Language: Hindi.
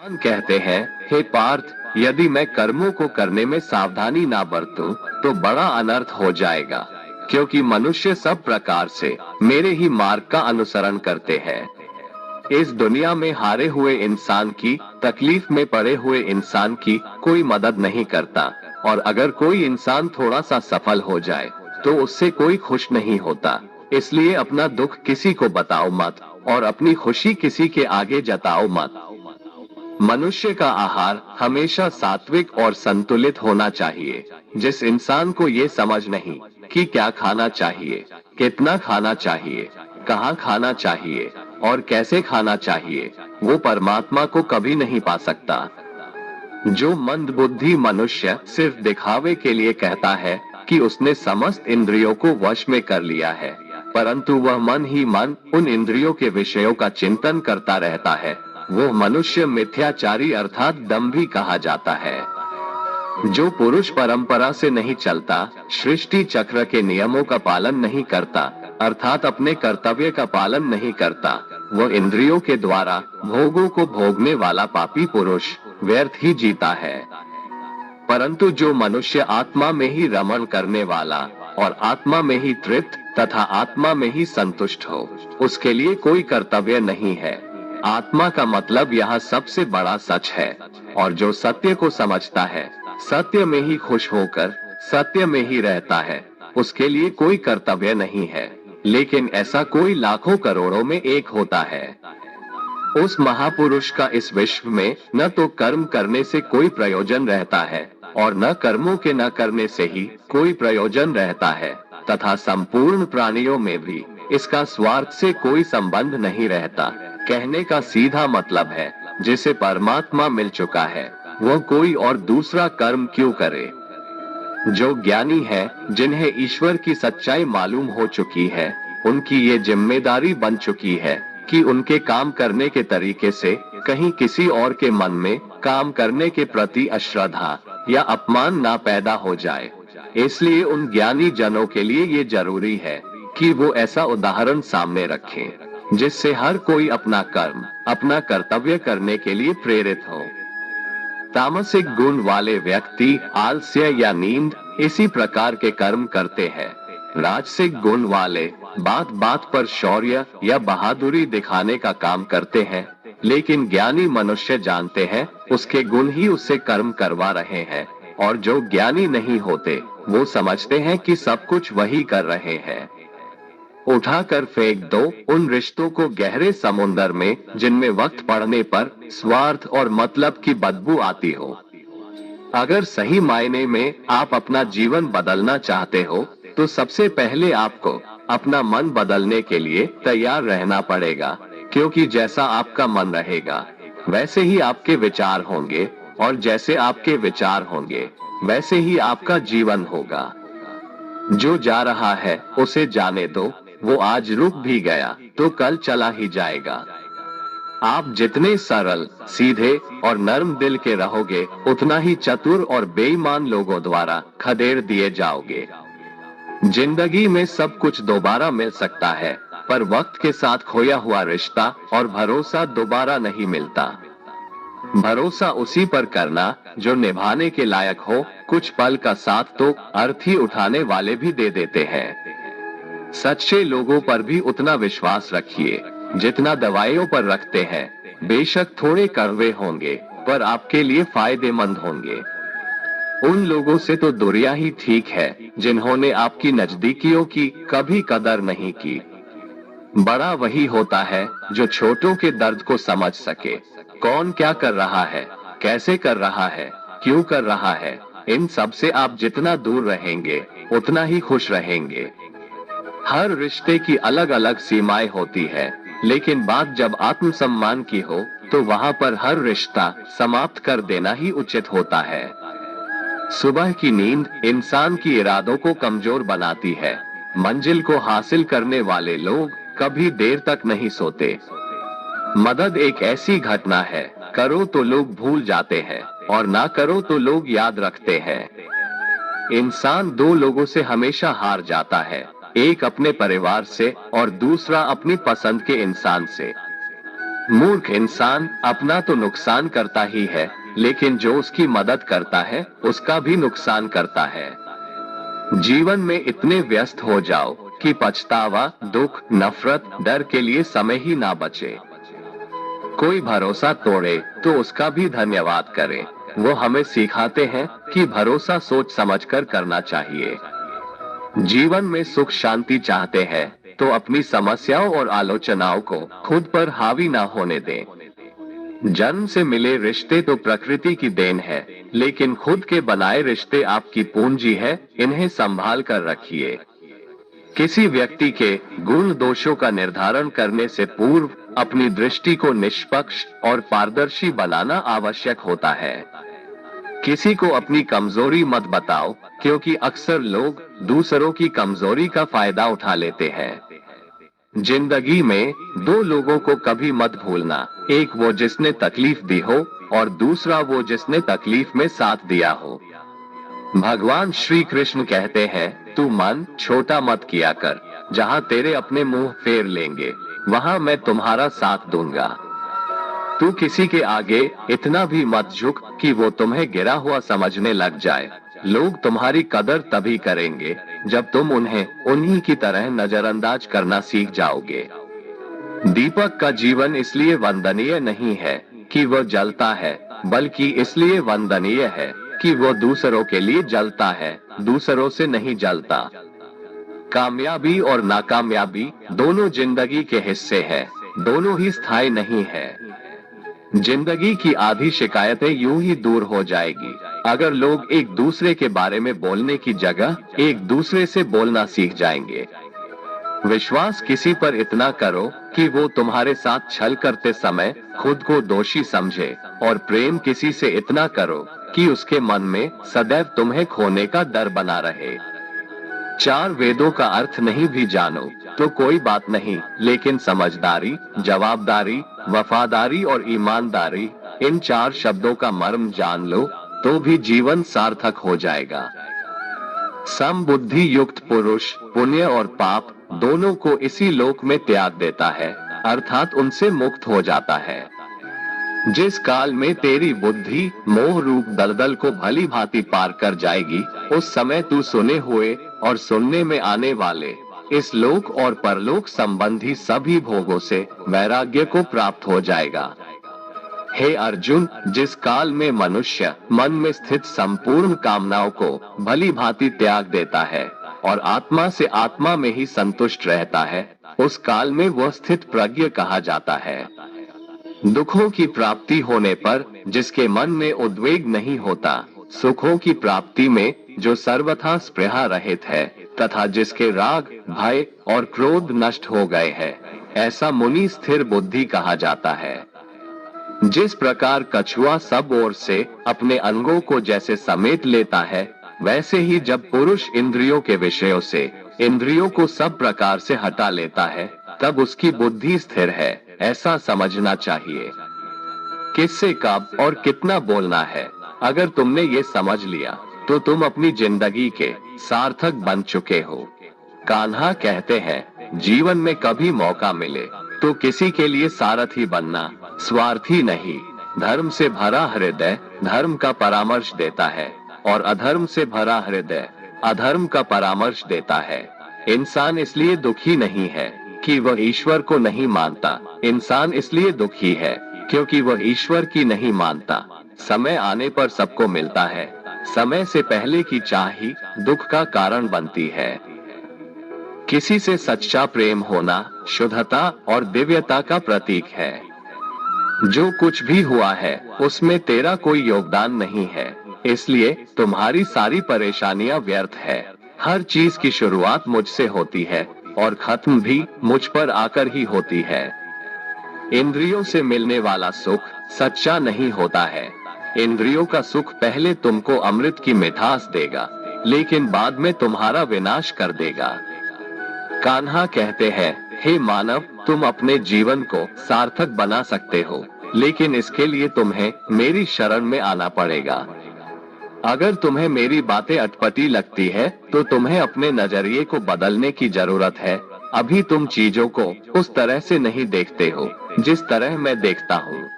भगवान कहते हैं, हे पार्थ, यदि मैं कर्मों को करने में सावधानी ना बरतूं, तो बड़ा अनर्थ हो जाएगा, क्योंकि मनुष्य सब प्रकार से मेरे ही मार्ग का अनुसरण करते हैं। इस दुनिया में हारे हुए इंसान की, तकलीफ में पड़े हुए इंसान की कोई मदद नहीं करता, और अगर कोई इंसान थोड़ा सा सफल हो जाए तो उससे कोई खुश नहीं होता। इसलिए अपना दुख किसी को बताओ मत, और अपनी खुशी किसी के आगे जताओ मत। मनुष्य का आहार हमेशा सात्विक और संतुलित होना चाहिए। जिस इंसान को ये समझ नहीं कि क्या खाना चाहिए, कितना खाना चाहिए, कहाँ खाना चाहिए और कैसे खाना चाहिए, वो परमात्मा को कभी नहीं पा सकता। जो मंदबुद्धि मनुष्य सिर्फ दिखावे के लिए कहता है कि उसने समस्त इंद्रियों को वश में कर लिया है, परंतु वह मन ही मन उन इंद्रियों के विषयों का चिंतन करता रहता है, वो मनुष्य मिथ्याचारी अर्थात दंभी कहा जाता है। जो पुरुष परंपरा से नहीं चलता, सृष्टि चक्र के नियमों का पालन नहीं करता, अर्थात अपने कर्तव्य का पालन नहीं करता, वह इंद्रियों के द्वारा भोगों को भोगने वाला पापी पुरुष व्यर्थ ही जीता है। परंतु जो मनुष्य आत्मा में ही रमण करने वाला और आत्मा में ही तृप्त तथा आत्मा में ही संतुष्ट हो, उसके लिए कोई कर्तव्य नहीं है। आत्मा का मतलब यह सबसे बड़ा सच है, और जो सत्य को समझता है, सत्य में ही खुश होकर सत्य में ही रहता है, उसके लिए कोई कर्तव्य नहीं है। लेकिन ऐसा कोई लाखों करोड़ों में एक होता है। उस महापुरुष का इस विश्व में न तो कर्म करने से कोई प्रयोजन रहता है, और न कर्मों के न करने से ही कोई प्रयोजन रहता है, तथा संपूर्ण प्राणियों में भी इसका स्वार्थ से कोई संबंध नहीं रहता। कहने का सीधा मतलब है, जिसे परमात्मा मिल चुका है, वह कोई और दूसरा कर्म क्यों करे। जो ज्ञानी है, जिन्हें ईश्वर की सच्चाई मालूम हो चुकी है, उनकी ये जिम्मेदारी बन चुकी है कि उनके काम करने के तरीके से कहीं किसी और के मन में काम करने के प्रति अश्रद्धा या अपमान ना पैदा हो जाए। इसलिए उन ज्ञानी जनों के लिए ये जरूरी है कि वो ऐसा उदाहरण सामने रखें, जिससे हर कोई अपना कर्म, अपना कर्तव्य करने के लिए प्रेरित हो। तामसिक गुण वाले व्यक्ति आलस्य या नींद इसी प्रकार के कर्म करते हैं। राजसिक गुण वाले बात बात पर शौर्य या बहादुरी दिखाने का काम करते हैं, लेकिन ज्ञानी मनुष्य जानते हैं उसके गुण ही उससे कर्म करवा रहे हैं, और जो ज्ञानी नहीं होते वो समझते हैं कि सब कुछ वही कर रहे हैं। उठाकर फेंक दो उन रिश्तों को गहरे समुंदर में, जिनमें वक्त पड़ने पर स्वार्थ और मतलब की बदबू आती हो। अगर सही मायने में आप अपना जीवन बदलना चाहते हो, तो सबसे पहले आपको अपना मन बदलने के लिए तैयार रहना पड़ेगा, क्योंकि जैसा आपका मन रहेगा वैसे ही आपके विचार होंगे, और जैसे आपके विचार होंगे वैसे ही आपका जीवन होगा। जो जा रहा है उसे जाने दो, वो आज रुक भी गया तो कल चला ही जाएगा। आप जितने सरल, सीधे और नर्म दिल के रहोगे, उतना ही चतुर और बेईमान लोगों द्वारा खदेड़ दिए जाओगे। जिंदगी में सब कुछ दोबारा मिल सकता है, पर वक्त के साथ खोया हुआ रिश्ता और भरोसा दोबारा नहीं मिलता। भरोसा उसी पर करना जो निभाने के लायक हो। कुछ पल का साथ तो अर्थी उठाने वाले भी दे देते हैं। सच्चे लोगों पर भी उतना विश्वास रखिए जितना दवाइयों पर रखते हैं। बेशक थोड़े कड़वे होंगे, पर आपके लिए फायदेमंद होंगे। उन लोगों से तो दूरियां ही ठीक है जिन्होंने आपकी नजदीकियों की कभी कदर नहीं की। बड़ा वही होता है जो छोटों के दर्द को समझ सके। कौन क्या कर रहा है, कैसे कर रहा है, क्यों कर रहा है, इन सब से आप जितना दूर रहेंगे उतना ही खुश रहेंगे। हर रिश्ते की अलग अलग सीमाएं होती है, लेकिन बात जब आत्मसम्मान की हो तो वहां पर हर रिश्ता समाप्त कर देना ही उचित होता है। सुबह की नींद इंसान की इरादों को कमजोर बनाती है। मंजिल को हासिल करने वाले लोग कभी देर तक नहीं सोते। मदद एक ऐसी घटना है, करो तो लोग भूल जाते हैं और ना करो तो लोग याद रखते हैं। इंसान दो लोगों से हमेशा हार जाता है, एक अपने परिवार से और दूसरा अपनी पसंद के इंसान से। मूर्ख इंसान अपना तो नुकसान करता ही है, लेकिन जो उसकी मदद करता है उसका भी नुकसान करता है। जीवन में इतने व्यस्त हो जाओ कि पछतावा, दुख, नफरत, डर के लिए समय ही ना बचे। कोई भरोसा तोड़े तो उसका भी धन्यवाद करें। वो हमें सिखाते हैं कि भरोसा सोच समझकर करना चाहिए। जीवन में सुख शांति चाहते हैं तो अपनी समस्याओं और आलोचनाओं को खुद पर हावी ना होने दें। जन्म से मिले रिश्ते तो प्रकृति की देन है, लेकिन खुद के बनाए रिश्ते आपकी पूंजी है, इन्हें संभाल कर रखिए। किसी व्यक्ति के गुण दोषों का निर्धारण करने से पूर्व अपनी दृष्टि को निष्पक्ष और पारदर्शी बनाना आवश्यक होता है। किसी को अपनी कमजोरी मत बताओ, क्योंकि अक्सर लोग दूसरों की कमजोरी का फायदा उठा लेते हैं। जिंदगी में दो लोगों को कभी मत भूलना, एक वो जिसने तकलीफ दी हो और दूसरा वो जिसने तकलीफ में साथ दिया हो। भगवान श्री कृष्ण कहते हैं, तू मन छोटा मत किया कर, जहाँ तेरे अपने मुंह फेर लेंगे वहाँ मैं तुम्हारा साथ दूंगा। तू किसी के आगे इतना भी मत झुक कि वो तुम्हें गिरा हुआ समझने लग जाए। लोग तुम्हारी कदर तभी करेंगे जब तुम उन्हें उन्हीं की तरह नजरअंदाज करना सीख जाओगे। दीपक का जीवन इसलिए वंदनीय नहीं है कि वह जलता है, बल्कि इसलिए वंदनीय है कि वह दूसरों के लिए जलता है, दूसरों से नहीं जलता। कामयाबी और नाकामयाबी दोनों जिंदगी के हिस्से हैं, दोनों ही स्थायी नहीं है। जिंदगी की आधी शिकायतें यूं ही दूर हो जाएगी अगर लोग एक दूसरे के बारे में बोलने की जगह एक दूसरे से बोलना सीख जाएंगे। विश्वास किसी पर इतना करो कि वो तुम्हारे साथ छल करते समय खुद को दोषी समझे, और प्रेम किसी से इतना करो कि उसके मन में सदैव तुम्हें खोने का डर बना रहे। चार वेदों का अर्थ नहीं भी जानो तो कोई बात नहीं, लेकिन समझदारी, जवाबदारी, वफादारी और ईमानदारी, इन चार शब्दों का मर्म जान लो तो भी जीवन सार्थक हो जाएगा। समबुद्धि युक्त पुरुष पुण्य और पाप दोनों को इसी लोक में त्याग देता है, अर्थात उनसे मुक्त हो जाता है। जिस काल में तेरी बुद्धि मोह रूप दलदल को भली भांति पार कर जाएगी, उस समय तू सुने हुए और सुनने में आने वाले इस लोक और परलोक संबंधी सभी भोगों से वैराग्य को प्राप्त हो जाएगा। हे अर्जुन, जिस काल में मनुष्य मन में स्थित संपूर्ण कामनाओं को भली भांति त्याग देता है और आत्मा से आत्मा में ही संतुष्ट रहता है, उस काल में वह स्थित प्रज्ञ कहा जाता है। दुखों की प्राप्ति होने पर जिसके मन में उद्वेग नहीं होता, सुखों की प्राप्ति में जो सर्वथा स्पृहा रहित है, तथा जिसके राग, भय और क्रोध नष्ट हो गए हैं, ऐसा मुनि स्थिर बुद्धि कहा जाता है। जिस प्रकार कछुआ सब ओर से अपने अंगों को जैसे समेट लेता है, वैसे ही जब पुरुष इंद्रियों के विषयों से इंद्रियों को सब प्रकार से हटा लेता है, तब उसकी बुद्धि स्थिर है, ऐसा समझना चाहिए। किससे कब और कितना बोलना है, अगर तुमने ये समझ लिया तो तुम अपनी जिंदगी के सार्थक बन चुके हो। कान्हा कहते हैं, जीवन में कभी मौका मिले तो किसी के लिए सारथी बनना, स्वार्थी नहीं। धर्म से भरा हृदय धर्म का परामर्श देता है, और अधर्म से भरा हृदय अधर्म का परामर्श देता है। इंसान इसलिए दुखी नहीं है कि वह ईश्वर को नहीं मानता, इंसान इसलिए दुखी है क्योंकि वह ईश्वर की नहीं मानता। समय आने पर सबको मिलता है, समय से पहले की चाह ही दुख का कारण बनती है। किसी से सच्चा प्रेम होना शुद्धता और दिव्यता का प्रतीक है। जो कुछ भी हुआ है उसमें तेरा कोई योगदान नहीं है, इसलिए तुम्हारी सारी परेशानियां व्यर्थ है। हर चीज की शुरुआत मुझसे होती है और खत्म भी मुझ पर आकर ही होती है। इंद्रियों से मिलने वाला सुख सच्चा नहीं होता है। इंद्रियों का सुख पहले तुमको अमृत की मिठास देगा, लेकिन बाद में तुम्हारा विनाश कर देगा। कान्हा कहते हैं, हे मानव, तुम अपने जीवन को सार्थक बना सकते हो, लेकिन इसके लिए तुम्हें मेरी शरण में आना पड़ेगा। अगर तुम्हें मेरी बातें अटपटी लगती है तो तुम्हें अपने नजरिए को बदलने की जरूरत है, अभी तुम चीजों को उस तरह से नहीं देखते हो जिस तरह मैं देखता हूँ।